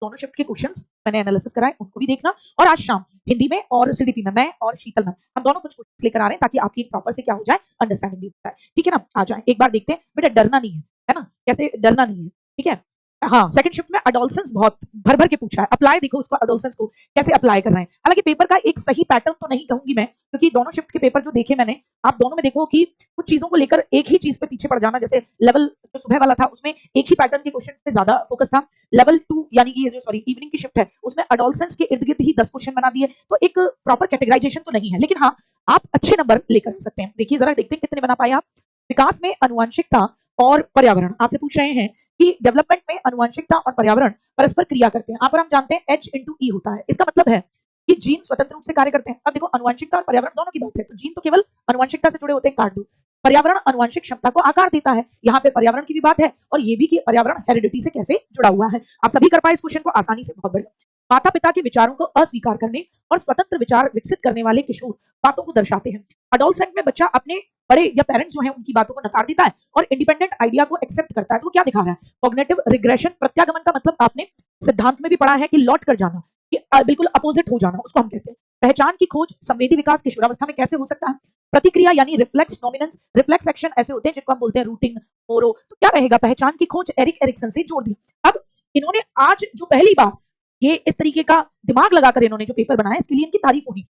दोनों शिफ्ट के क्वेश्चंस मैंने एनालिसिस कराए, उनको भी देखना। और आज शाम हिंदी में और सीडीपी में मैं और शीतल मैम हम दोनों कुछ क्वेश्चंस लेकर आ रहे हैं ताकि आपकी प्रॉपर से क्या हो जाए, अंडरस्टैंडिंग भी हो जाए। ठीक है ना, आ जाए एक बार देखते हैं। बेटा डरना नहीं है ना, कैसे डरना नहीं है, ठीक है। हाँ, सेकंड शिफ्ट में अडोलसेंस बहुत भर भर के पूछा है। अप्लाई देखो उसको, अडोलसेंस को कैसे अप्लाई कर रहे हैं। हालांकि पेपर का एक सही पैटर्न तो नहीं कहूंगी मैं, क्योंकि दोनों शिफ्ट के पेपर जो देखे मैंने, आप दोनों में देखो कि कुछ चीजों को लेकर एक ही चीज पे पीछे पड़ जाना। जैसे लेवल जो सुबह वाला था उसमें एक ही पैटर्न के क्वेश्चन पे ज्यादा फोकस था। लेवल 2 यानी कि ये जो सॉरी इवनिंग की शिफ्ट है उसमें अडोलसेंस के इर्द गिर्द ही 10 क्वेश्चन बना दिए। तो एक प्रॉपर कैटेगराइजेशन तो नहीं है, लेकिन हाँ आप अच्छे नंबर लेकर आ सकते हैं। देखिए जरा देखते हैं कितने बना पाए आप। विकास में अनुवांशिकता और पर्यावरण आपसे पूछ रहे हैं कि डेवलपमेंट में अनुवांशिकता और पर्यावरण परस्पर क्रिया करते हैं। यहाँ पर हम जानते हैं H/E होता है, इसका मतलब है कि जीन स्वतंत्र रूप से कार्य करते हैं। अब देखो अनुवांशिकता और पर्यावरण दोनों की बात है, तो जीन तो केवल अनुवांशिकता से जुड़े होते हैं, काट दो। पर्यावरण अनुवांशिक क्षमता को आकार देता है, यहाँ पे पर्यावरण की भी बात है और ये भी कि पर्यावरण हेरिडिटी से कैसे जुड़ा हुआ है। आप सभी कर पाए इस क्वेश्चन को आसानी से, बहुत बढ़िया। माता पिता के विचारों को अस्वीकार करने और स्वतंत्र विचार विकसित करने वाले किशोर बातों को दर्शाते हैं। अडोलसेंट में बच्चा अपने बड़े या पेरेंट्स जो है उनकी बातों को नकार देता है और इंडिपेंडेंट आइडिया को एक्सेप्ट करता है। तो वो क्या दिखा रहा है, कॉग्निटिव रिग्रेशन। प्रत्यागमन का मतलब आपने सिद्धांत में भी पढ़ा है कि लौट कर जाना, कि बिल्कुल अपोजिट हो जाना, उसको हम कहते हैं। पहचान की खोज, संवेदी विकास किशोरावस्था में कैसे हो सकता है। प्रतिक्रिया यानी रिफ्लेक्स डोमिनेंस, रिफ्लेक्स एक्शन ऐसे होते हैं जिनको हम बोलते हैं रूटिंग, मोरो। तो क्या रहेगा, पहचान की खोज एरिक एरिक्सन से जोड़ दिया। अब इन्होंने आज जो पहली बार ये इस तरीके का दिमाग लगाकर इन्होंने जो पेपर बनाया, इसके लिए इनकी तारीफ होनी।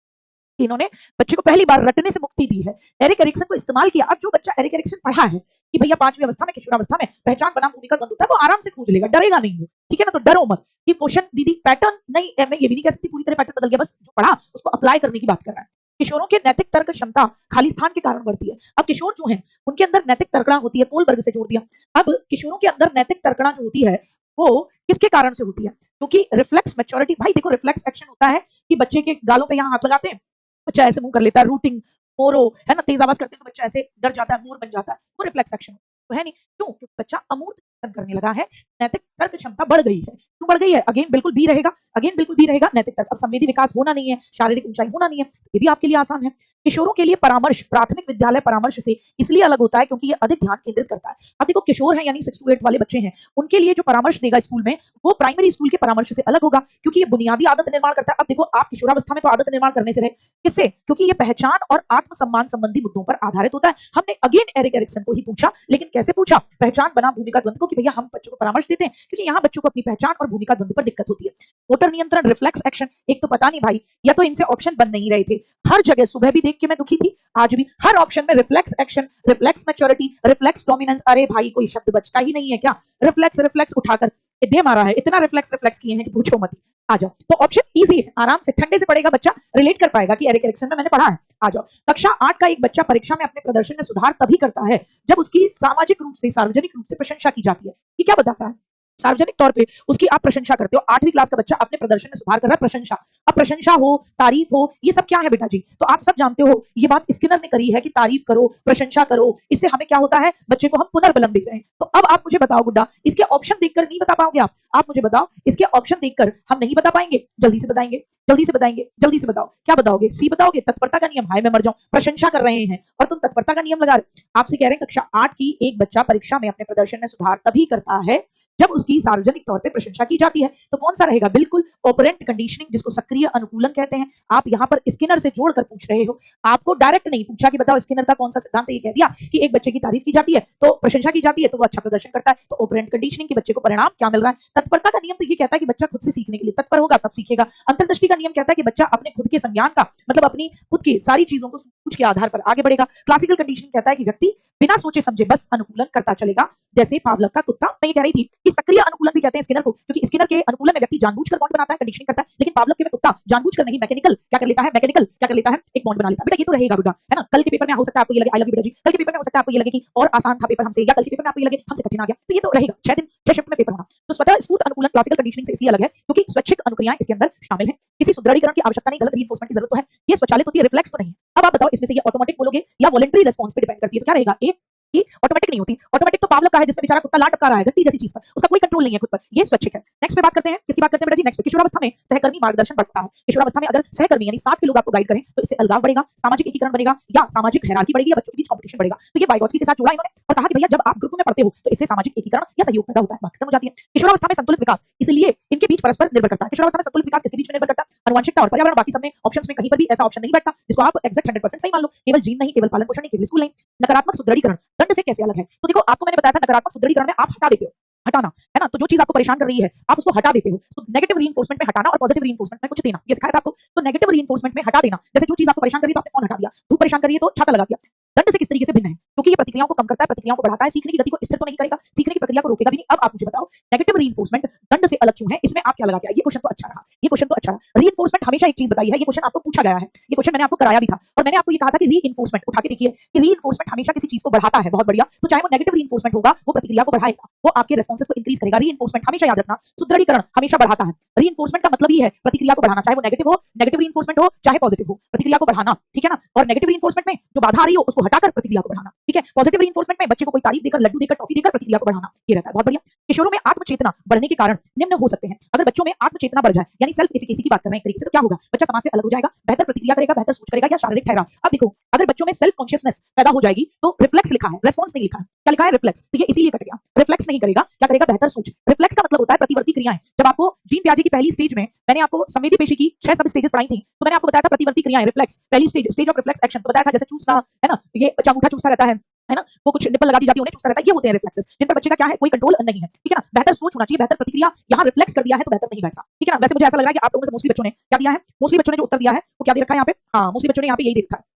इन्होंने बच्चे को पहली बार रटने से मुक्ति दी है, एरिक एरिक्सन को इस्तेमाल किया। अब जो बच्चा एरिक एरिक्सन पढ़ा है कि भैया 5वीं अवस्था में, किशोरावस्था में पहचान बनाम भूमिका द्वंद होता है, वो आराम से खोज लेगा, डरेगा नहीं वो। ठीक है ना, तो डरो मत कि क्वेश्चन दीदी पैटर्न नहीं, मैं ये भी नहीं कह सकती पूरी तरह पैटर्न बदल गया, बस जो पढ़ा उसको अप्लाई करने की बात कर रहा है। किशोरों के नैतिक तर्क क्षमता खाली स्थान के कारण बढ़ती है। अब किशोर जो है उनके अंदर नैतिक तर्कणा होती है, कोलबर्ग से जोड़ दिया। अब किशोरों के अंदर नैतिक तर्कणा जो होती है वो किसके कारण से होती है, क्योंकि रिफ्लेक्स मैच्योरिटी। भाई देखो रिफ्लेक्स एक्शन होता है कि बच्चे के गालों पे यहाँ हाथ लगाते हैं, बच्चा ऐसे मुंह कर लेता है, रूटिंग, मोरो, है ना, तेज आवाज करते हैं तो बच्चा ऐसे डर जाता है, मोर बन जाता है, वो रिफ्लेक्स एक्शन तो है नहीं। क्यों, क्योंकि बच्चा अमूर्त करने लगा है, नैतिक तर्क क्षमता बढ़ गई है। क्यों बढ़ गई है, अगेन बिल्कुल भी रहेगा, अगेन बिल्कुल भी रहेगा नैतिक तर्क। अब संवेदी विकास होना नहीं है, शारीरिक ऊंचाई होना नहीं है, ये भी आपके लिए आसान है। किशोरों के लिए परामर्श प्राथमिक विद्यालय परामर्श से इसलिए अलग होता है क्योंकि ये अधिक ध्यान केंद्रित करता है। अब देखो किशोर है यानी 6 to 8 वाले बच्चे हैं, उनके लिए जो परामर्श देगा स्कूल में वो प्राइमरी स्कूल के परामर्श से अलग होगा, क्योंकि ये बुनियादी आदत निर्माण करता है। अब देखो आप किशोरावस्था में तो आदत निर्माण करने से रहे, किससे, क्योंकि ये पहचान और आत्मसम्मान संबंधी मुद्दों पर आधारित होता है। हमने अगेन एरिक एरिक्सन को ही पूछा, लेकिन कैसे पूछा, पहचान बनाम भूमिका द्वंद को, कि भैया हम बच्चों को परामर्श देते हैं क्योंकि यहाँ बच्चों को अपनी पहचान और भूमिका द्वंद पर दिक्कत होती है। मोटर नियंत्रण, रिफ्लेक्स एक्शन, एक तो पता नहीं भाई, या तो इनसे ऑप्शन बन नहीं रहे थे। हर जगह सुबह भी देख के मैं दुखी थी, आज भी हर ऑप्शन में reflex action, reflex maturity, reflex dominance. अरे भाई कोई शब्द बचता ही नहीं है क्या, रिफ्लेक्स रिफ्लेक्स उठाकर दे मारा है, इतना रिफ्लेक्स रिफ्लेक्स किए हैं कि पूछो मत। आ जाओ, तो ऑप्शन इजी है, आराम से ठंडे से पड़ेगा बच्चा, रिलेट कर पाएगा कि एरिक एरिक्सन में मैंने पढ़ा है। आ जाओ, कक्षा 8 का एक बच्चा परीक्षा में अपने प्रदर्शन में सुधार तभी करता है जब उसकी सामाजिक रूप से, सार्वजनिक रूप से प्रशंसा की जाती है। ये क्या बताता है, सार्वजनिक तौर पे उसकी आप प्रशंसा करते हो। 8वीं क्लास का बच्चा अपने प्रदर्शन में सुधार कर रहा है, प्रशंसा। अब प्रशंसा हो, तारीफ हो, ये सब क्या है बेटा जी, तो आप सब जानते हो ये बात स्किनर ने करी है कि तारीफ करो, प्रशंसा करो, इससे हमें क्या होता है, बच्चे को हम पुनर्बलन दे रहे हैं। तो अब आप मुझे बताओ गुड्डा, इसके ऑप्शन देखकर नहीं बता पाओगे आप मुझे बताओ, इसके ऑप्शन देखकर हम नहीं बता पाएंगे, जल्दी से बताएंगे, जल्दी से बताएंगे, जल्दी से बताओ, क्या बताओगे, सी बताओगे, तत्परता का नियम। हाय मैं मर जाऊं, प्रशंसा कर रहे हैं और तुम तत्परता का नियम लगा रहे। आपसे कह रहे हैं कक्षा 8 की एक बच्चा परीक्षा में अपने प्रदर्शन में सुधार तभी करता है जब उसकी सार्वजनिक तौर पे प्रशंसा की जाती है। तो कौन सा रहेगा, बिल्कुल ऑपरेंट कंडीशनिंग, जिसको सक्रिय अनुकूलन कहते हैं। आप यहाँ पर स्किनर से जोड़कर पूछ रहे हो, आपको डायरेक्ट नहीं पूछा कि बताओ स्किनर का कौन सा सिद्धांत है। ये कह दिया कि एक बच्चे की तारीफ की जाती है तो प्रशंसा की जाती है तो वो अच्छा प्रदर्शन करता है, तो ऑपरेंट कंडीशनिंग की बच्चे को परिणाम क्या मिल रहा है। तत्परता का नियम तो ये कहता है कि बच्चा खुद से सीखने के लिए तत्पर होगा तब सीखेगा। अंतर्दृष्टि का नियम कहता है कि बच्चा अपने खुद के संज्ञान का मतलब अपनी खुद की सारी चीजों को सूझ के आधार पर आगे बढ़ेगा। क्लासिकल कंडीशनिंग कहता है कि व्यक्ति बिना सोचे समझे बस अनुकूलन करता चलेगा, जैसे पावलव का कुत्ता। मैं ये कह रही थी कि सक्रिय अनुकूलन भी कहते हैं स्किनर को, क्योंकि स्किनर के अनुकूलन में व्यक्ति जानबूझकर बॉन्ड बनाता है, कंडीशनिंग करता है, लेकिन पावलव के में कुत्ता जानबूझकर नहीं, मैकेनिकल क्या कर लेता है, मैकेनिकल क्या कर लेता है, एक बॉन्ड बना लेता है। बेटा ये तो रहेगा बेटा, है ना। कल के पेपर में हो सकता है आपको ये लगे आई लव यू बेटा जी, कल के पेपर में हो सकता है आपको ये लगे कि और आसान था पेपर हमसे, या कल के पेपर में आपको ये लगे हमसे कठिन आ गया, तो ये तो रहेगा 6 दिन 6 शिफ्ट में पेपर होना। तो स्वतः स्फूर्त अनुकूलन क्लासिकल कंडीशनिंग से इसलिए अलग है क्योंकि स्वैच्छिक अनुक्रियाएं इसके अंदर शामिल हैं, किसी सुदृढ़ीकरण की आवश्यकता नहीं, गलत रीइंफोर्समेंट की जरूरत तो है, ये स्वचालित होती है, रिफ्लेक्स तो नहीं है। अब आप बताओ इसमें से ये ऑटोमेटिक बोलोगे या वॉलंटरी रिस्पांस पे डिपेंड करती है, तो क्या रहेगा, ए ये ऑटोमेटिक नहीं होती। ऑटोमेटिक तो पावलव का है जिसमें बेचारा कुत्ता लात टपका रहा है घंटी जैसी चीज पर, उसका कोई कंट्रोल नहीं है खुद पर, ये स्वैच्छिक है। नेक्स्ट पे बात करते हैं, किसकी बात करते हैं बेटा जी? नेक्स्ट पे किशोरावस्था में सहकर्मी मार्गदर्शन बढ़ता है। किशोरावस्था में अगर सहकर्मी यानी साथ के लोग आपको गाइड करें तो इससे अलगाव बढ़ेगा, सामाजिक एकीकरण बढ़ेगा या सामाजिक हायरार्की बढ़ेगी या बच्चों के बीच कंपटीशन बढ़ेगा। तो ये वाइगोत्स्की के साथ जोड़ा इन्होंने और कहा कि भैया जब आप ग्रुप में पढ़ते हो तो इससे सामाजिक एकीकरण या सहयोग पैदा होता है, बात खत्म हो जाती है। किशोरावस्था में संतुलित विकास, इसलिए इनके बीच परस्पर निर्भर करता है। किशोरावस्था में संतुलित विकास इसके बीच में निर्भर करता है, आनुवंशिकता और पर्यावरण, बाकी सब में ऑप्शंस में कहीं पर भी ऐसा ऑप्शन नहीं बैठता जिसको आप एग्जैक्ट 100% सही मान लो, केवल जीन नहीं, केवल पालन पोषण नहीं, केवल स्कूल नहीं। नकारात्मक सुदृढ़ीकरण दंड से कैसे अलग है? तो देखो आपको मैंने बताया था नकारात्मक सुदृढ़ीकरण में आप हटा देते हो, हटाना है ना, तो जो चीज आपको परेशान कर रही है आप उसको हटा देते हो। तो नेगेटिव रीइंफोर्समेंट में हटाना और पॉजिटिव रीइंफोर्समेंट में कुछ देना, ये सिखाया था आपको। तो नेगेटिव रीइंफोर्समेंट में हटा देना, जैसे जो चीज आपको परेशान कर रही है तो आपने फोन हटा दिया, धूप परेशान कर रही है तो छाता लगा दिया। दंड से किस तरीके से भिन्न है? क्योंकि ये प्रतिक्रियाओं को कम करता है, प्रतिक्रियाओं को बढ़ाता है, सीखने की गति को स्थिर तो नहीं करेगा, सीखने की प्रक्रिया को रोकेगा भी नहीं। अब आप मुझे बताओ नेगेटिव रीइंफोर्समेंट दंड से अलग क्यों है? इसमें आप क्या लगा के आए? ये क्वेश्चन तो अच्छा रहा, ये क्वेश्चन तो अच्छा रहा। रीइंफोर्समेंट हमेशा एक चीज बताई है, ये क्वेश्चन आपको पूछा गया है, ये क्वेश्चन मैंने आपको कराया भी था और मैंने आपको ये कहा था कि रीइंफोर्समेंट उठा के देखिए कि रीइंफोर्समेंट हमेशा किसी चीज को बढ़ाता है, बहुत बढ़िया। तो चाहे वो नेगेटिव रीइंफोर्समेंट होगा वो प्रतिक्रिया को बढ़ाएगा, वो आपके रिस्पॉन्सेस को इंक्रीज करेगा। रीइंफोर्समेंट हमेशा याद रखना, सुदृढ़ीकरण हमेशा बढ़ाता है। रीइंफोर्समेंट का मतलब ही है प्रतिक्रिया को बढ़ाना, चाहे वो नेगेटिव हो, नेगेटिव रीइंफोर्समेंट हो, चाहे पॉजिटिव हो, प्रतिक्रिया को बढ़ाना, ठीक है ना। और नेगेटिव रीइंफोर्समेंट में जो बाधा आ रही हो उसको हटाकर प्रतिक्रिया को बढ़ाना, ठीक है। पॉजिटिव रीइंफोर्समेंट में बच्चे को कोई तारीफ देकर, लड्डू देकर, टॉफी देकर प्रतिक्रिया को बढ़ाना, ये रहता है, बहुत बढ़िया। किशोरों में आत्मचेतना बढ़ने के कारण निम्न हो सकते हैं। अगर बच्चों में आत्मचेतना बढ़ जाए यानी सेल्फ एफिकेसी की बात कर रहे हैं एक तरीके से, तो क्या होगा? बच्चा समाज से अलग हो जाएगा, बेहतर प्रतिक्रिया करेगा, बेहतर सोच करेगा या शारीरिक ठहराव। अब देखो अगर बच्चों में सेल्फ कॉन्शियसनेस पैदा हो जाएगी तो रिफ्लेक्स लिखा है, रेस्पॉन्स नहीं लिखा है। क्या लिखा है? रिफ्लेक्स। तो ये इसीलिए कट गया, रिफ्लेक्स नहीं करेगा, क्या करेगा? बेहतर सोच। रिफ्लेक्स का मतलब होता है प्रतिवर्ती क्रियाएं। जब आपको जीन पियाजे की पहली स्टेज में मैंने आपको संवेदी पेशी की 6 सब स्टेजेस पढ़ाई थी, तो मैंने आपको बताया था प्रतिवर्ती क्रियाएं, रिफ्लेक्स, पहली स्टेज ऑफ रिफ्लेक्स एक्शन, तो बताया था जैसे चूसना है ना, ये बच्चा अंगूठा चूसता रहता है ना, वो कुछ निप्पल लगा दी जाती है उन्हें चूसता रहता है, ये होते हैं रिफ्लेक्सेस जिन पर बच्चे का क्या है, कोई कंट्रोल नहीं है, ठीक है ना। बेहतर सोच होना चाहिए, बेहतर प्रतिक्रिया, यहाँ रिफ्लेक्स कर दिया है तो बेहतर नहीं बैठा, ठीक है ना। वैसे मुझे ऐसा लग रहा है कि आप लोगों में से मोस्टली बच्चों ने क्या दिया है, मोस्टली बच्चों ने जो उत्तर दिया है वो क्या दे रखा है यहाँ पे? हाँ, मोस्टली बच्चों ने यहाँ पे यही दे रखा है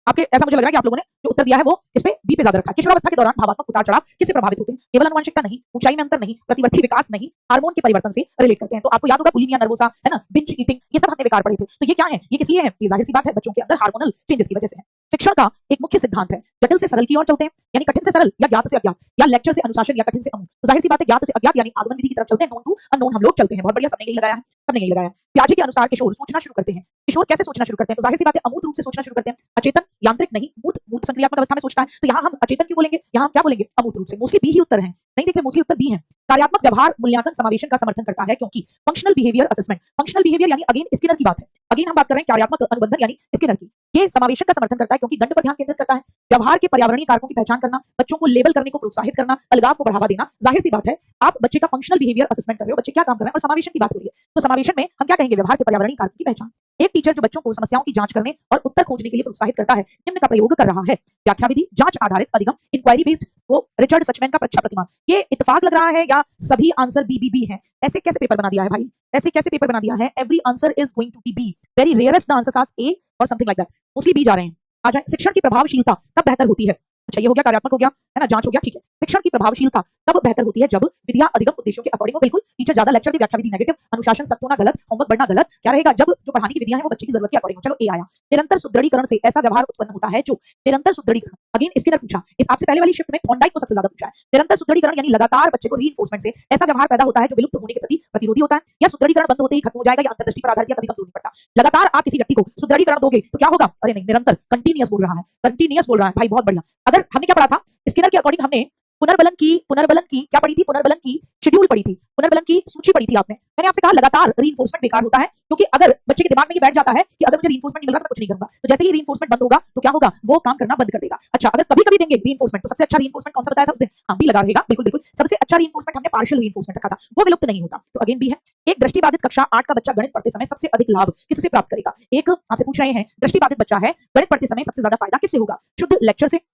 आपके, ऐसा मुझे लग रहा है कि आप लोगों ने जो उत्तर दिया है वो इस पे बी पे ज्यादा रखा है। किशोरावस्था के दौरान भावात्मक उतार चढ़ाव किससे प्रभावित होते हैं? केवल आनुवंशिकता नहीं, ऊंचाई में अंतर नहीं, प्रतिवर्ती विकास नहीं, हार्मोन के परिवर्तन से रिलेट करते हैं। तो आपको याद होगा बुलिमिया नर्वोसा है ना, बिंज ईटिंग, ये सब हमने बेकार पढ़े थे। तो ये क्या है? ये किस लिए है? ये जाहिर सी बात है बच्चों के अंदर हार्मोनल चेंजेस की वजह से है। शिक्षण का एक मुख्य सिद्धांत है जटिल से सरल की ओर चलते हैं, यानी कठिन से सरल या ज्ञात से अज्ञात, या लेक्चर से अनुशासन या कठिन से अमूल। तो जाहिर सी बात है ज्ञात से अज्ञात यानी आगमन विधि की तरफ चलते हैं, नोन टू अननोन हम लोग चलते हैं, बहुत बढ़िया, सबने यही लगाया है, सबने यही लगाया है। पियाजे के अनुसार किशोर सोचना शुरू करते हैं। किशोर कैसे सोचना शुरू करते हैं? तो जाहिर सी बात है अमूर्त रूप से सोचना शुरू करते हैं, अचेतन, यांत्रिक नहीं, मूर्त, मूर्त संक्रियात्मक अवस्था में सोचता है। तो यहाँ हम अचेतन क्यों बोलेंगे, यहाँ हम क्या बोलेंगे? अमूर्त रूप से। मोस्टली बी ही उत्तर है, नहीं देख रहे, मोस्टली उत्तर बी है। कार्यात्मक व्यवहार मूल्यांकन समावेशन का समर्थन करता है क्योंकि functional behaviour assessment, functional behaviour यानी अगेन स्किनर की बात है, अगेन हम बात कर रहे हैं कार्यात्मक अनुबंधन यानी स्किनर की, ये समावेशन का समर्थन करता है क्योंकि दंड पर ध्यान केंद्रित करता है। व्यवहार के पर्यावरणीय कारकों की पहचान करना, बच्चों को लेबल करने को प्रोत्साहित करना, अलगाव को बढ़ावा देना। जाहिर सी बात है आप बच्चे का फंक्शनल बिहेवियर असेसमेंट कर रहे हो, बच्चे क्या काम कर रहे हैं, और समावेशन की बात हो रही है। तो समावेशन में हम क्या कहेंगे? व्यवहार के पर्यावरणीय कारकों की पहचान। एक टीचर जो बच्चों को समस्याओं की जांच करने और उत्तर खोजने के लिए प्रोत्साहित करता है निम्न का प्रयोग कर रहा है। व्याख्या विधि, जांच आधारित अधिगम, इंक्वायरी बेस्ड, वो रिचर्ड सचमैन का परीक्षा प्रतिमान। ये इत्तेफाक लग रहा है या सभी आंसर बी है? ऐसे कैसे पेपर बना दिया है भाई, ऐसे कैसे पेपर बना दिया है? Every answer is going to be B, very rarest the answers are A और something like that, mostly B जा रहे हैं। आ जाए, शिक्षण की प्रभावशीलता तब बेहतर होती है। अच्छा, ये हो गया कार्यात्मक, हो गया है ना, जांच हो गया, ठीक है। शिक्षण की प्रभावशीलता तब बेहतर होती है जब विद्या अधिगम उद्देश्यों के अकॉर्डिंग हो। बिल्कुल, टीचर ज्यादा लेक्चर दे, व्याख्या विधि नेगेटिव, अनुशासन सख्त होना गलत, होमवर्क बढ़ना गलत। क्या रहेगा? जब जो पढ़ाने की विधियां हैं वो बच्चे की जरूरत के अकॉर्डिंग हो। चलो ए आया। निरंतर सुदृढ़ीकरण से ऐसा व्यवहार उत्पन्न होता है जो, निरंतर सुदृढ़ीकरण, अगेन स्किनर पूछा, इस आपसे पहले वाली शिफ्ट में थॉर्नडाइक को सबसे ज्यादा पूछा है। निरंतर सुदृढ़ीकरण यानी लगातार बच्चे को रीइंफोर्समेंट से ऐसा व्यवहार पैदा होता है जो विलुप्त होने के प्रति प्रतिरोधी होता है, या सुदृढ़ीकरण बंद होते ही खत्म हो जाएगा, या अंतर्दृष्टि पर आधारित, या कभी कमजोर नहीं पड़ता। लगातार आप किसी व्यक्ति को सुदृढ़ीकरण दोगे तो क्या होगा? अरे नहीं, निरंतर, कंटीन्यूअस बोल रहा है, कंटीन्यूअस बोल रहा है भाई, बहुत बढ़िया। अगर हमने क्या पढ़ा था स्किनर के अकॉर्डिंग, हमने पुनर्बलन की क्या पढ़ी थी? पुनर्बलन की शेड्यूल पढ़ी थी, पुनर्बलन की सूची पढ़ी थी आपने। मैंने आपसे कहा लगातार रीइंफोर्समेंट बेकार होता है, क्योंकि अगर बच्चे के दिमाग में ये बैठ जाता है कि अगर मुझे रीइंफोर्समेंट मिल रहा है तो कुछ नहीं करूंगा, तो जैसे ही रीइंफोर्समेंट बंद होगा तो क्या होगा? वो काम करना बंद कर देगा। अच्छा, अगर कभी कभी देंगे रीइंफोर्समेंट तो सबसे अच्छा रीइंफोर्समेंट कौन सा बताया था उसने? हाँ, बी लगा रहेगा, बिल्कुल बिल्कुल। सबसे अच्छा रीइंफोर्समेंट हमने पार्शियल रीइंफोर्समेंट रखा था, वो विलुप्त नहीं होता, तो अगेन बी है। एक दृष्टिबाधित कक्षा 8 का बच्चा गणित पढ़ते समय सबसे अधिक लाभ किससे प्राप्त करेगा? एक आपसे पूछ रहे हैं, दृष्टिबाधित बच्चा है, गणित पढ़ते समय सबसे ज्यादा फायदा किससे होगा? शुद्ध लेक्चर से।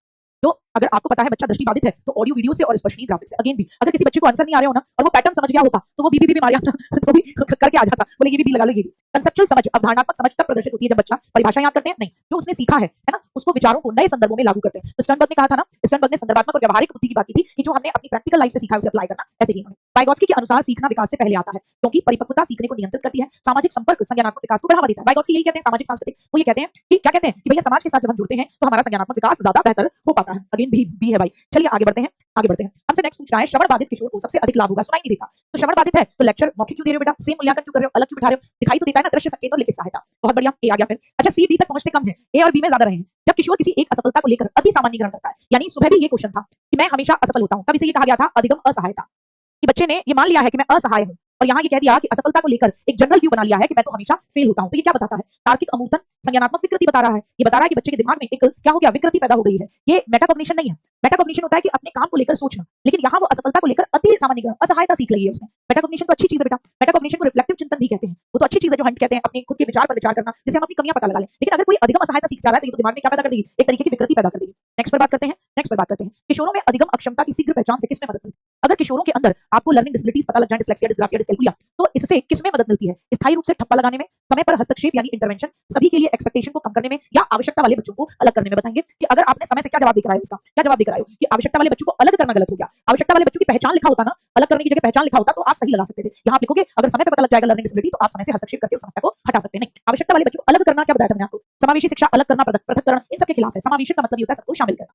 तो अगर आपको पता है बच्चा दृष्टिबाधित है तो ऑडियो वीडियो से और स्पर्शनीय ग्राफिक्स से। अगेन भी, अगर किसी बच्चे को आंसर नहीं आ रहा हो ना और वो पैटर्न समझ गया होता तो वो बी मार जाता तो भी करके आ जाता, बोले ये भी लगा लो, ये भी। कंसेप्चुअल समझ, अवधारणात्मक समझ तब प्रदर्शित होती है जब बच्चा परिभाषा याद करते हैं नहीं, जो उसने सीखा है ना, उसको विचारों को नए संदर्भों में लागू करते हैं। तो स्टर्नबर्ग ने कहा था ना, स्टर्नबर्ग ने संदर्भात्मक और व्यवहारिक बुद्धि की बात की थी कि जो हमने अपनी प्रैक्टिकल लाइफ से सीखा है उसे अप्लाई करना, ऐसे ही वाइगोत्स्की के अनुसार सीखना विकास से पहले आता है क्योंकि परिपक्वता सीखने को नियंत्रित करती है, सामाजिक संपर्क संज्ञानात्मक विकास को बढ़ावा देता है। वाइगोत्स्की यही कहते हैं, सामाजिक सांस्कृतिक, वो ये कहते हैं कि क्या कहते हैं कि भैया समाज के साथ जब हम जुड़ते हैं तो हमारा संज्ञानात्मक विकास ज्यादा बेहतर हो पाता है। अगेन भी है भाई। चलिए आगे बढ़ते हैं, आगे बढ़ते हैं। हमसे नेक्स्ट पूछ रहा है, श्रवण बाधित किशोर को सबसे अधिक लाभ होगा, सुनाई नहीं देता। तो श्रवण बाधित है तो लेक्चर मौखिक क्यों दे रहे हो बेटा, सेम मूल्यांकन क्यों कर रहे हो, अलग क्यों बिठा रहे हो, दिखाई तो देता है ना दृश्य संकेत और लिखित सहायता। बहुत बढ़िया, ए आ गया। फिर अच्छा, सी डी तक पहुंचते कम है, ए और बी में ज्यादा रहे हैं। जब किशोर किसी एक असफलता को लेकर अति सामान्यीकरण करता है, यानी सुबह भी ये क्वेश्चन था कि मैं हमेशा असफल होता हूं, तब इसे ये कहा गया था अधिगम असहायता, कि बच्चे ने ये मान लिया है कि मैं असहाय हूं, और यहाँ ये कह दिया कि असफलता को लेकर एक जनरल व्यू बना लिया है कि मैं तो हमेशा फेल होता हूं। तो ये क्या बताता है, तार्किक अमूर्तन संज्ञानात्मक विकृति बता रहा है। ये बता रहा है कि बच्चे के दिमाग में एक क्या हो गया, विकृति पैदा हो गई है। ये मेटाकॉग्निशन नहीं है। मेटाकॉग्निशन होता है कि अपने काम को लेकर सोचना, लेकिन यहाँ वो असफलता को लेकर अति सामान्यीकरण, असहायता सीख ली है उसने। मेटाकॉग्निशन तो अच्छी चीज है बेटा, मेटाकॉग्निशन को रिफ्लेक्टिव चिंतन भी कहते हैं। वो तो अच्छी चीज है जो हम कहते हैं अपने खुद के विचार पर विचार करना, जिससे हम अपनी कमियां पता लगा लें। लेकिन अगर कोई अधिगम असहायता सीख जा रहा है तो ये तो दिमाग में क्या पैदा कर देगी, एक तरीके की विकृति पैदा कर देगी। नेक्स्ट पर बात करते हैं, नेक्स्ट पर बात करते हैं, किशोरों में अधिगम अक्षमता की शीघ्र पहचान से किसमें मदद मिलती है। अगर किशोरों के अंदर आपको लर्निंग डिसेबिलिटीज पता लग जाए, डिस्लेक्सिया, डिस्ग्राफिया, डिसकैल्कुलिया, तो इससे किसमें मदद मिलती है, स्थायी रूप से ठप्पा लगाने में, समय पर हस्तक्षेप यानी इंटरवेंशन, सभी के लिए एक्सपेक्टेशन को कम करने में, या आवश्यकता वाले बच्चों को अलग करने में। बताएंगे कि अगर आपने समय से क्या जवाब दिखाया, इसका क्या जवाब दिखाया कि आवश्यकता वाले बच्चों को अलग करना गलत हो गया। आवश्यकता वाले बच्चों की पहचान लिखा होता ना, अलग करने की जगह पहचान लिखा होता तो आप सही लगा सकते थे। यहाँ आप लिखोगे अगर समय पे पता लग जाएगा लर्निंग डिसेबिलिटी तो आप समय से हस्तक्षेप करके उस समस्या को हटा सकते हैं। नहीं, आवश्यकता वाले बच्चों को अलग करना क्या बताया था मैंने आपको, समावेशी शिक्षा अलग करना, पृथककरण, इन सबके खिलाफ है। समावेशी का मतलब ये होता है सबको शामिल करना।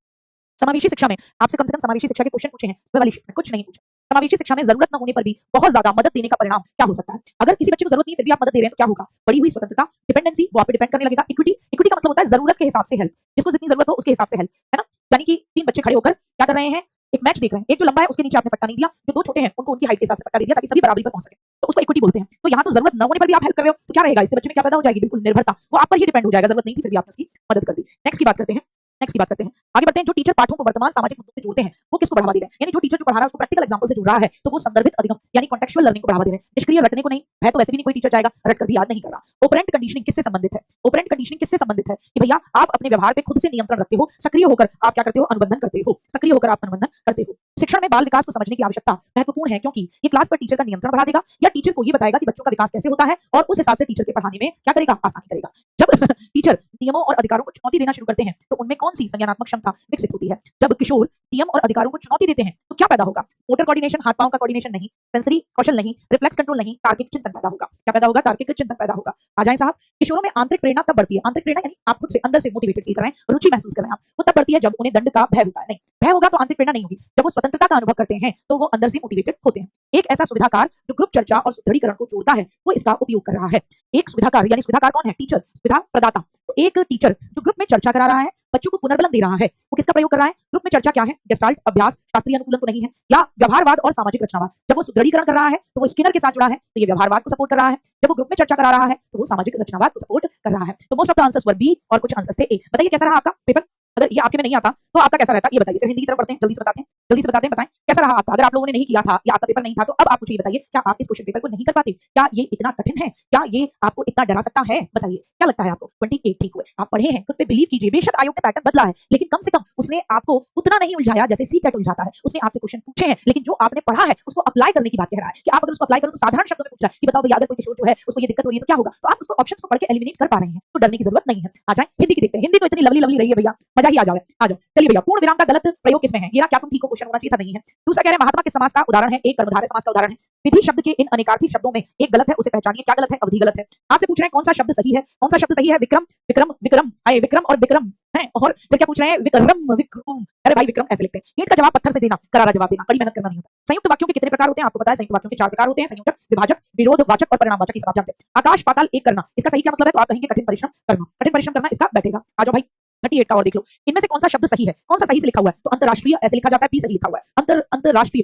समावेशी शिक्षा में आपसे कम से कम समावेशी शिक्षा के क्वेश्चन पूछे हैं, उसमें वाली शिफ्ट में कुछ नहीं पूछा। समावेशी शिक्षा में जरूरत न होने पर भी बहुत ज्यादा मदद देने का परिणाम क्या हो सकता है। अगर किसी बच्चे को जरूरत नहीं फिर भी आप मदद दे रहे हैं तो क्या होगा, बढ़ी हुई स्वतंत्रता, डिपेंडेंसी, वो आप पे डिपेंड करने लगेगा। इक्विटी, इक्विटी का मतलब होता है जरूरत के हिसाब से हेल्प, जिसको जितनी जरूरत हो उसके हिसाब से हेल्प, है ना। यानी कि 3 बच्चे खड़े होकर क्या कर रहे हैं, एक मैच देख रहे हैं, एक जो लंबा है उसके नीचे आपने पट्टा नहीं दिया, जो 2 छोटे हैं उनको उनकी हाइट के हिसाब से पट्टा दे दिया ताकि सभी बराबरी पर पहुंच सके, तो उसको इक्विटी बोलते हैं। तो यहाँ तो जरूरत न होने पर भी आप हेल्प कर रहे हो तो क्या रहेगा, इससे बच्चे में क्या पैदा हो जाएगी, बिल्कुल निर्भरता, वो आप पर ही डिपेंड हो जाएगा, जरूरत नहीं थी फिर भी आपने उसकी मदद कर दी। नेक्स्ट की बात करते हैं, नेक्स्ट की बात करते हैं, आगे बढ़ते हैं। जो टीचर पाठों को वर्तमान सामाजिक मुद्दों से जोड़ते हैं वो किसको बढ़ावा दे रहे हैं, यानी जो टीचर जो पढ़ा रहा है उसको प्रैक्टिकल एग्जांपल से जोड़ रहा है तो वो संदर्भित अधिगम यानी कॉन्टेक्चुअल लर्निंग को बढ़ावा दे रहे हैं। निष्क्रिय रटने को नहीं है तो वैसे भी नहीं कोई टीचर जाएगा, रट कर भी याद नहीं कर रहा। ऑपरेंट कंडीशनिंग किससे संबंधित है, ऑपरेंट कंडीशनिंग किससे संबंधित है कि भैया आप अपने व्यवहार पे खुद से नियंत्रण रखते हो, सक्रिय होकर आप क्या करते हो, अनुबंधन करते हो, सक्रिय होकर आप अनुबंधन करते हो। शिक्षण में बाल विकास को समझने की आवश्यकता महत्वपूर्ण है क्योंकि ये क्लास पर टीचर का नियंत्रण बढ़ा देगा या टीचर को ये बताएगा कि बच्चों का विकास कैसे होता है और उस हिसाब से टीचर के पढ़ाने में क्या करेगा, आसानी करेगा। जब टीचर नियमों और अधिकारों को चुनौती देना शुरू करते हैं तो उनमें कौन सी संज्ञानात्मक क्षमता विकसित होती है। जब किशोर नियम और अधिकारों को चुनौती देते हैं तो क्या पैदा होगा, मोटर कोऑर्डिनेशन, हाथ पांव का कोऑर्डिनेशन नहीं, सेंसरी कौशल नहीं, रिफ्लेक्स कंट्रोल नहीं, तार्किक चिंतन पैदा होगा। क्या पैदा होगा, तार्किक चिंतन पैदा होगा। आ जाए साहब, किशोरों में आंतरिक प्रेरणा तब बढ़ती है, आंतरिक प्रेरणा यानी आप खुद से अंदर से मोटिवेटेड फील कर रहे हैं, रुचि महसूस कर रहे हैं आप, वो तब बढ़ती है जब उन्हें दंड का भय होता है। नहीं, भय होगा तो आंतरिक प्रेरणा नहीं होगी। जब वो स्वतंत्रता का अनुभव करते हैं तो वो अंदर से मोटिवेटेड होते हैं। एक ऐसा सुविधाकार जो ग्रुप चर्चा और सुदृढ़ीकरण को जोड़ता है वो इसका उपयोग कर रहा है। एक सुविधाकार यानी सुविधाकार कौन है, टीचर, सुविधा प्रदाता। तो एक टीचर जो ग्रुप में चर्चा करा रहा है, बच्चों को पुनर्बलन दे रहा है, वो किसका प्रयोग कर रहा है, ग्रुप में चर्चा क्या है, गेस्टाल्ट, अभ्यास, शास्त्रीय अनुकूलन तो नहीं है, या व्यवहारवाद और सामाजिक रचनावाद। जब वो सुदृढ़ीकरण कर रहा है तो वो स्किनर के साथ जुड़ा है तो ये व्यवहारवाद को सपोर्ट कर रहा है। जब वो ग्रुप में चर्चा करा रहा है तो वो सामाजिक रचनावाद को सपोर्ट कर रहा है। तो most of the answers were B और कुछ आंसर्स थे ए। बताइए कैसा रहा आपका पेपर, अगर ये आपके में नहीं आता तो आपका कैसा रहता ये बताइए। फिर हिंदी की तरफ बढ़ते हैं, जल्दी से बताते हैं, जल्दी से बताते हैं, बताएं कैसा रहा आपका। अगर आप लोगों ने नहीं किया था या आपका पेपर नहीं था तो अब आप मुझे ये बताइए, क्या आप इस क्वेश्चन पेपर को नहीं कर पाते, क्या ये इतना कठिन है, क्या ये आपको इतना डरा सकता है, बताइए क्या लगता है आपको। 28 ठीक हुए, आप पढ़े हैं, खुद पे बिलीव कीजिए। बेशक आयोग ने पैटर्न बदला है लेकिन कम से कम उसने आपको उतना नहीं उलझाया जैसे सीटेट उलझाता है। उसने आपसे क्वेश्चन पूछे हैं लेकिन जो आपने पढ़ा है उसको अप्लाई करने की बात कह रहा है कि आप अगर उसको अप्लाई करो तो साधारण शब्दों में पूछ रहा है कि बताओ भैया अगर कोई किशोर जो है उसको ये दिक्कत हो रही है तो क्या होगा, तो आप उसको ऑप्शंस को पढ़ के एलिमिनेट कर पा रहे हैं तो डरने की जरूरत नहीं है। आ जाए हिंदी की देखते हैं, हिंदी तो इतनी लवली लवली रही है भैया, मजा ही आ जाए। आ जाओ चलिए भैया, पूर्ण विराम का गलत प्रयोग किसमें है, ये क्या तुम ठीक हो, क्वेश्चन होना चाहिए था, नहीं है। दूसरा कह रहे हैं महात्मा के समास का उदाहरण है, एक कर्मधारय समास का उदाहरण है। विधि शब्द के इन अनेकार्थी शब्दों में एक गलत है, उसे पहचानिए, क्या गलत है, अवधि गलत है। आपसे पूछ रहे हैं कौन सा शब्द सही है, कौन सा शब्द सही है, विक्रम विक्रम विक्रम, आए विक्रम और विक्रम है, और फिर क्या पूछ रहे हैं, विक्रम विक्रम। अरे भाई विक्रम ऐसे लिखते हैं, ईंट का जवाब पत्थर से देना, करारा जवाब देना, कड़ी मेहनत करना नहीं होता। संयुक्त वाक्यों के कितने प्रकार होते हैं आपको पता है, संयुक्त वाक्यों के 4 प्रकार होते हैं, संयोजक, विभाजक, विरोधवाचक और परिणामवाचक, इसका आप जानते हैं। आकाश पाताल एक करना, इसका सही क्या मतलब है, तो आप कहेंगे कठिन परिश्रम करना, कठिन परिश्रम करना इसका बैठेगा। आ जाओ भाई 38 का और देख लो, इनमें से कौन सा शब्द सही है, कौन सा सही से लिखा हुआ है, तो अंतरराष्ट्रीय ऐसे लिखा जाता है, पी सही लिखा हुआ है, अंतरराष्ट्रीय,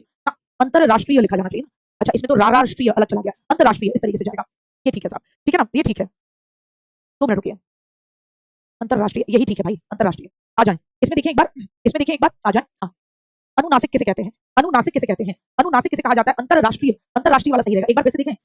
अंतरराष्ट्रीय लिखा जाना चाहिए ना। अच्छा इसमें तो राष्ट्रीय अलग चला गया, अंतरराष्ट्रीय इस तरीके से जाएगा, ये ठीक है साहब, ठीक है ना, ये ठीक है। 2 मिनट रुकिए, अंतरराष्ट्रीय यही ठीक है भाई, अंतरराष्ट्रीय। आ जाएं इसमें देखिए एक बार, इसमें देखिए एक बार, आ जाएं। हाँ, अनुनासिक किसे कहते हैं, अनुनासिक किसे कहते हैं, अनुनासिक किसे कहा जाता है, अंतरराष्ट्रीय, अंतरराष्ट्रीय वाला सही रहेगा, एक बार फिर से देखें,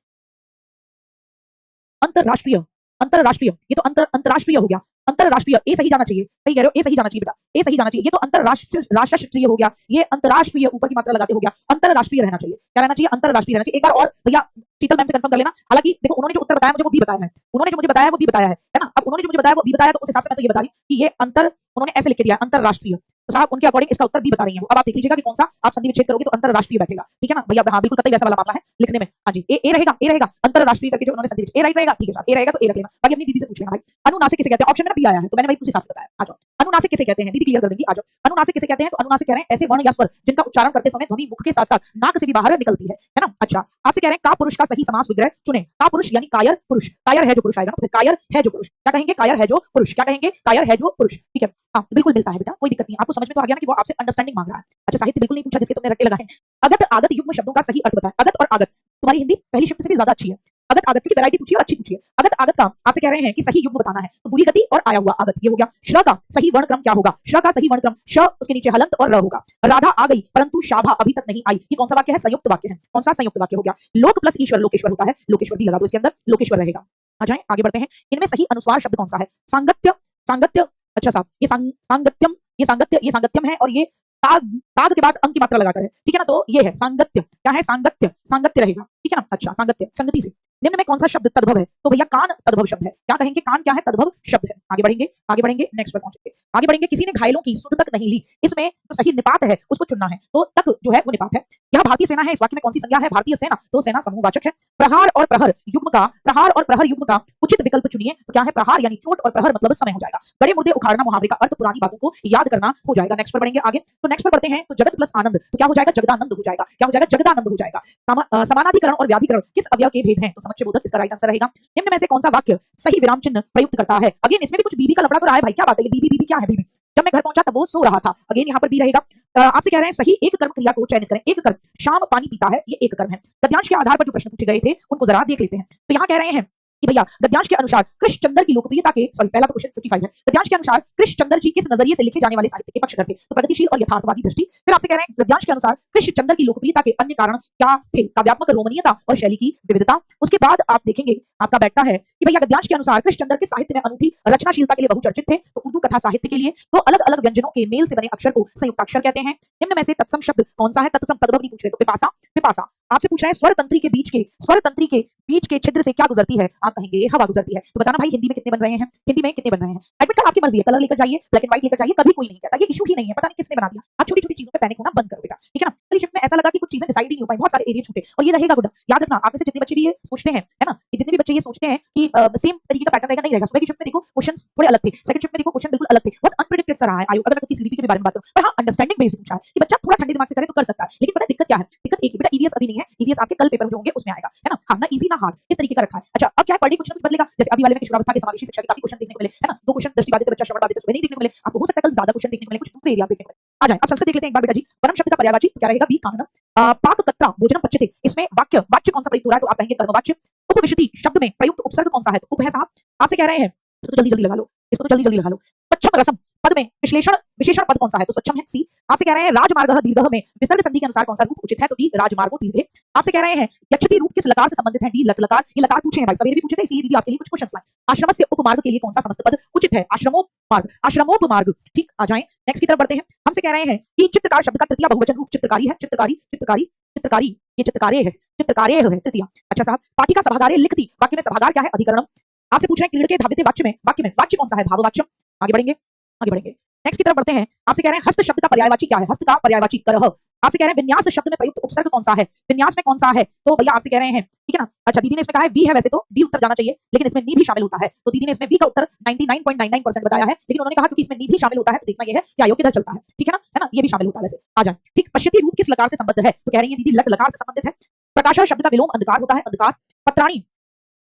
अंतरराष्ट्रीय, अंतरराष्ट्रीय, ये तो अंतरराष्ट्रीय हो गया, अंतरराष्ट्रीय ए सही जाना चाहिए, सही कह रहे हो, ए सही जाना चाहिए बेटा, ए सही जाना चाहिए। ये तो अंतरराष्ट्रीय राष्ट्रीय हो गया, ये अंतरराष्ट्रीय ऊपर की मात्रा लगाते हो गया, अंतरराष्ट्रीय रहना चाहिए, क्या रहना चाहिए, अंतरराष्ट्रीय रहना चाहिए। एक बार और भैया शीतल मैम से कंफर्म कर लेना, हालांकि देखो उन्होंने जो उत्तर बताया मुझे वो भी बताया है, उन्होंने जो मुझे बताया वो भी बताया है ना। अब उन्होंने जो मुझे बताया वो भी बताया तो उस हिसाब से मैं तो ये बता रही हूँ कि ये अंतर उन्होंने ऐसे लिख के दिया अंतरराष्ट्रीय, तो साहब उनके अकॉर्डिंग इसका उत्तर बी बता रही है वो। अब आप देख लीजिएगा कि कौन सा आप संधि विच्छेद करोगे तो अंतरराष्ट्रीय बैठेगा, ठीक है ना भैया। हाँ बिल्कुल कतई वैसा वाला मामला है लिखने में। हाँ जी ए रहेगा अंतरराष्ट्रीय करके जो उन्होंने संधि विच्छेद, ए राइट रहेगा, ठीक है साहब, ए रहेगा तो ए रख लेना। बाकी अपनी दीदी से पूछ लेना भाई। अनुनासिक किसे कहते हैं? ऑप्शन में बी आया है तो मैंने भाई उस हिसाब से बताया। आ जाओ, अनुनासिक किसे कहते हैं? दीदी क्लियर कर देंगी, आ जाओ। अनुनासिक किसे कहते हैं? तो अनुनासिक कह रहे हैं ऐसे वर्ण या स्वर जिनका उच्चारण करते समय ध्वनि मुख के साथ साथ नाक से भी बाहर निकलती है ना। अच्छा आपसे कह रहे हैं का पुरुष का सही समास विग्रह चुने। का पुरुष यानी कायर पुरुष, कायर है जो पुरुष आएगा ना, कायर है जो पुरुष, क्या कहेंगे? कायर है जो पुरुष, क्या कहेंगे? कायर है जो पुरुष, ठीक है। हाँ बिल्कुल मिलता है बेटा, कोई दिक्कत नहीं, आपको समझ में तो आ गया ना कि वो आपसे अंडरस्टैंडिंग मांग रहा है। अच्छा साहित्य बिल्कुल नहीं पूछा जिसके तुमने रट्टे लगाए। अगत आगत युग्म शब्दों का सही अर्थ बताएं। अगत और आगत, तुम्हारी हिंदी पहली शब्द से भी ज्यादा अच्छी है। अगत आगत की वैरायटी पूछिए और अच्छी पूछिए। अगत आगत का आपसे कह रहे हैं कि सही युग्म बताना है, तो बुरी गति और आया हुआ आगत ये हो गया। श्र का सही वर्ण क्रम क्या होगा? श्र का सही वर्ण क्रम श, उसके नीचे हलंत और र होगा। राधा आ गई परंतु शाभा अभी तक नहीं आई, ये कौन सा वाक्य है? संयुक्त वाक्य है। कौन सा? संयुक्त वाक्य हो गया। लोक प्लस ईश्वर लोकेश्वर होता है, लोकेश्वर भी लगा दो इसके अंदर, लोकेश्वर रहेगा। आ जाएं आगे बढ़ते हैं। इनमें सही अनुस्वार शब्द कौन सा है? सांगत्य, सांगत्य, अच्छा साहब ये सांगत्यम, ये सांगत्यम है और ये ताग, ताग के बाद अंक की मात्रा लगाकर है, ठीक है ना। तो ये है सांगत्य, क्या है? सांगत्य, सांगत्य रहेगा, ठीक है ना। अच्छा सांगत्य, संगति से। निम्न में कौन सा शब्द तद्भव है? तो भैया कान तद्भव शब्द है, क्या कहेंगे? कान क्या है? तद्भव शब्द है। आगे बढ़ेंगे नेक्स्ट पर पहुंचेंगे। आगे बढ़ेंगे। किसी ने घायलों की सुध तक नहीं ली, इसमें जो सही निपात है उसको चुनना है, तो तक जो है वो निपात है। यह भारतीय सेना है, इस वाक्य में कौन सी संज्ञा है? भारतीय सेना, तो सेना समूहवाचक है। प्रहार और प्रहर युग्म का, प्रहार और प्रहर युग्म का उचित विकल्प चुनिए, तो क्या है? प्रहार यानी चोट और प्रहर मतलब समय हो जाएगा। गड़े मुर्दे उखाड़ना मुहावरे का अर्थ पुरानी बातों को याद करना हो जाएगा। नेक्स्ट पर बढ़ेंगे आगे। तो नेक्स्ट पर बढ़ते हैं। तो जगत प्लस आनंद, तो क्या हो जाएगा? जगदानंद हो जाएगा। क्या हो जाएगा? जगदानंद हो जाएगा। समानाधिकरण और व्याधिकरण किस अवयव के भेद हैं? तो समुच्चय बोधक इसका राइट आंसर रहेगा। निम्न में से कौन सा वाक्य सही विराम चिन्ह प्रयुक्त करता है? अगेन इसमें भी कुछ बीबी का लफड़ा तो रहा है भाई, क्या बात है? ये बीबी क्या है? बीबी जब मैं घर पहुंचा तब वो सो रहा था, अगेन यहाँ पर भी रहेगा। आपसे कह रहे हैं सही एक कर्म क्रिया को चयनित करें। एक कर्म शाम पानी पीता है, ये एक कर्म है। गद्यांश के आधार पर जो प्रश्न पूछे गए थे उनको जरा देख लेते हैं। तो यहाँ कह रहे हैं कि भैया गद्यांश के अनुसार कृष्णचंद्र की लोकप्रियता के, सॉरी पहला तो क्वेश्चन 55 है। गद्यांश के अनुसार कृष्णचंद्र जी किस नजरिए से लिखे जाने वाले साहित्य के पक्षधर थे? तो प्रगतिशील और यथार्थवादी दृष्टि। फिर आपसे कह रहे हैं गद्यांश के अनुसार कृष्णचंद्र की लोकप्रियता के अन्य कारण क्या थे? काव्यात्मक रोमनीयता और शैली की विविधता। उसके बाद आप देखेंगे आपका बैठता है कि भैया गद्यांश के अनुसार कृष्णचंद्र के साहित्य में अनूठी रचनाशीलता के लिए बहुचर्चित थे, तो उर्दू कथा साहित्य के लिए तो अलग अलग व्यंजनों के मेल से बने अक्षर को संयुक्ताक्षर कहते हैं। निम्न में से तत्सम शब्द कौन सा है? तत्सम तद्भव नहीं पूछ रहे, तो पिपासा, पिपासा। आपसे पूछ रहे हैं स्वर तंत्री के बीच के छिद्र से क्या गुजरती है? आप कहेंगे हवा गुजरती है। तो बताना भाई हिंदी में कितने बन रहे हैं? हिंदी में कितने बन रहे हैं? एडमिट कार्ड आपकी मर्जी है, कलर लेकर जाइए, ब्लैक एंड व्हाइट लेकर जाइए, कभी कोई नहीं कहता, ये इशू ही नहीं है, पता नहीं किसने बना दिया। आप छोटी छोटी चीजों पे पैनिक होना बंद करो बेटा, ठीक है ना। पहली शिफ्ट में ऐसा लगा कि कुछ चीजें डिसाइड ही नहीं हो पाई, बहुत सारे एरिया छूटे, और ये रहेगा गुड। याद रखना आप में से जितने बच्चे भी ये सोचते हैं, है ना, जितने भी बच्चे ये सोचते हैं कि सेम तरीके का पैटर्न रहेगा, नहीं रहेगा। सुबह की शिफ्ट में देखो क्वेश्चंस थोड़े अलग थे, सेकंड शिफ्ट में देखो क्वेश्चन बिल्कुल अलग थे, बहुत अनप्रेडिक्टेड सा रहा है आयोग। अगर मैं सीडीपी के बारे में बात करूं, पर हां अंडरस्टैंडिंग बेस्ड पूछा है कि बच्चा थोड़ा ठंडे दिमाग से करे तो कर सकता है। लेकिन पता है दिक्कत क्या है? दिक्कत एक ही बेटा, ईवीएस अभी नहीं है, ईवीएस आपके कल पेपर जो होंगे उसमें आएगा, है ना। हां ना इजी ना हार्ड, इस तरीके का रखा है। अच्छा अब क्या है, पर डे कुछ ना कुछ बदलेगा। जैसे अभी वाले में किशोरावस्था के समावेशी शिक्षा के काफी क्वेश्चन देखने को मिले, है ना। दो क्वेश्चन दृष्टिबाधित बच्चा श्रवण बाधित सुबह नहीं देखने को मिले, आपको हो सकता है कल ज्यादा क्वेश्चन देखने को मिले, कुछ दूसरे एरियाज देखने को मिले। आ जाए अब संस्कृत देख लेते हैं एक बार बेटा जी। परम शब्द का पर्यायवाची क्या रहेगा? बी काननम। पाक कत्रा भोजनम पच्यते, इसमें वाक्य कौन सा प्रयुक्त हो रहा है? तो आप कहेंगे कर्मवाच्य। उपविशति शब्द में प्रयुक्त उपसर्ग कौन सा है? तो उप है साहब। आपसे कह रहे हैं इसको तो जल्दी लगा लो, इसको तो जल्दी लगा लो। पच्छम रसम पद में विशेषण पद कौन सा है? तो स्वच्छम है, सी। आपसे कह रहे हैं राजमार्गः दीर्घः में विसर्ग संधि के अनुसार कौन सा रूप उचित है? तो डी राजमार्गो दीर्घे। आपसे कह रहे हैं यक्षति रूप किस लकार से संबंधित है? डी लट लकार। ये लकार पूछे हैं भाई, सवेरे भी पूछे थे, इसलिए दीदी आपके लिए कुछ क्वेश्चंस लाए। आश्रमस्य उपमार्ग के लिए कौन सा समस्त पद उचित है? आश्रमोपमार्ग, आश्रमोपमार्ग, ठीक। आ जाएं नेक्स्ट की तरफ बढ़ते हैं। हमसे कह रहे हैं कि चित्रकार शब्द का तृतीय बहुवचन रूप चित्रकारी है। चित्रकारी, ये चित्रकारे है, चित्रकारे है तृतीय। अच्छा साहब पाटिका सभागारे लिखती, वाक्य में सभागार क्या है? अधिकरणम। आपसे पूछ रहे हैं क्रीड़के धाविते वाक्य में वाच्य कौन सा है? भाववाच्यम। आगे बढ़ेंगे नेक्स्ट की तरफ बढ़ते हैं। आपसे कह रहे हैं हस्त शब्द का पर्यायवाची क्या है? हस्त का पर्यायवाची करह। आपसे कह रहे हैं विन्यास शब्द में प्रयुक्त उपसर्ग कौन सा है? विन्यास में कौन सा है? तो भैया आपसे कह रहे हैं, ठीक है ना। अच्छा दीदी ने इसमें कहा है वी है, वैसे तो डी उत्तर जाना चाहिए, लेकिन इसमें नी भी शामिल होता है, तो दीदी ने इसमें वी का उत्तर 99.99% बताया है, लेकिन उन्होंने कहा क्योंकि इसमें नी भी शामिल होता है तो देखना ये है कि आयोग किधर चलता है, ठीक है ना, ये भी शामिल होता है वैसे। आ जाए ठीक। पश्यति रूप किस लकार से संबद्ध है? तो कह रही है दीदी लट लकार से संबंधित है। प्रकाश शब्द का विलोम अंधकार होता है, अंधकार। पत्राणी,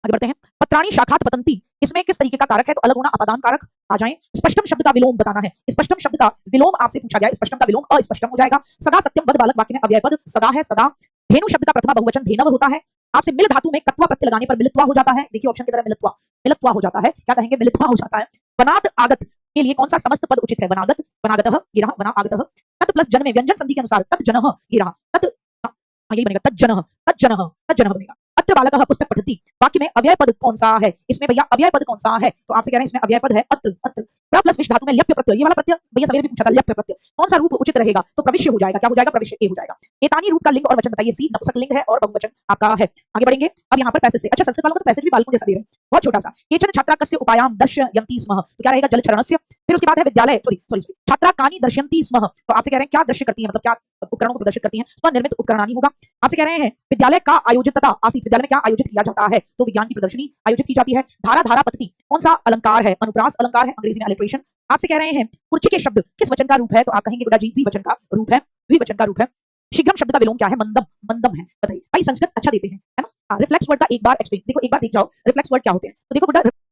आगे बढ़ते हैं। पत्राणी शाखात पतंती, इसमें किस तरीके का कारक है? तो अलग होना, अपादान कारक। आ जाएं स्पष्टम शब्द का विलोम बताना है। स्पष्टम शब्द का विलोम आपसे पूछा गया, स्पष्टम का विलोम अस्पष्टम हो जाएगा। सदा सत्यम वद बालक वाक्य में अव्यय पद सदा है, सदा। धेनु शब्द का प्रथमा बहुवचन धेनव होता है। आपसे मिल धातु में कत्वा प्रत्यय लगाने पर मिलित्वा हो जाता है। देखिए ऑप्शन की तरह मिलित्वा हो जाता है, क्या कहेंगे? मिलित्वा हो जाता है। वनात आगत के लिए कौन सा समस्त पद उचित है? वनागत, वनागतः ये रहा, वनागतः। तत् प्लस जन में व्यंजन संधि के अनुसार तत् जनः ये रहा, तत् यही बनेगा, तज्जनः बनेगा। अत्र बालकः पुस्तक पठति, वाक्य में अव्यय पद कौन सा है? इसमें भैया अव्यय पद कौन सा है? तो आपसे कह रहे हैं इसमें अव्यय पद है अत्र। प्र प्लस विश धातु में ल्यप्य प्रत्यय, ये वाला प्रत्यय भैया सवेरे भी पूछा था, ल्यप्य प्रत्यय कौन सा रूप उचित रहेगा? तो प्रविश्य हो जाएगा। क्या हो जाएगा? प्रविश्य ए हो जाएगा। एतानी रूप का लिंग और वचन बताइए। सी नपुंसक लिंग है और बहुवचन आपका है। आगे बढ़ेंगे। अब यहाँ पर पैसेज से, अच्छा संस्कृत वालों को तो पैसेज भी बालकों जैसा दे रहे हैं, बहुत छोटा सा। केचन छात्रा कस्य उपायाम दर्शयन्ति स्म, तो क्या रहेगा? जलक्षरणस्य। फिर उसके बाद है विद्यालय, सॉरी छात्रा कानि दर्शयन्ति स्म, तो आपसे कह रहे हैं क्या दर्शय करती है, मतलब क्या उपकरणों को प्रदर्शित करती हैं? स्वनिर्मित उपकरणानि होगा। आपसे कह रहे हैं विद्यालय का आयोजितता आसीत, विद्यालय में क्या आयोजित किया जाता है? तो विज्ञान की प्रदर्शनी आयोजित की जाती है। धारा धारा पद्धति कौन सा अलंकार है? अनुप्रास अलंकार है, अंग्रेजी में अलिट्रेशन। आपसे कह रहे हैं कुर्ची के शब्द किस वचन का रूप है? तो आप कहेंगे बेटा जी द्विवचन का रूप है, द्विवचन का रूप है। शीघ्रम शब्द का विलोम क्या है? मंदम, मंदम है। बताइए भाई संस्कृत अच्छा देते हैं, है ना? रिफ्लेक्स वर्ड का एक बार एक्सप्लेन, देखो एक बार देख जाओ रिफ्लेक्स वर्ड क्या होते हैं। तो देखो बेटा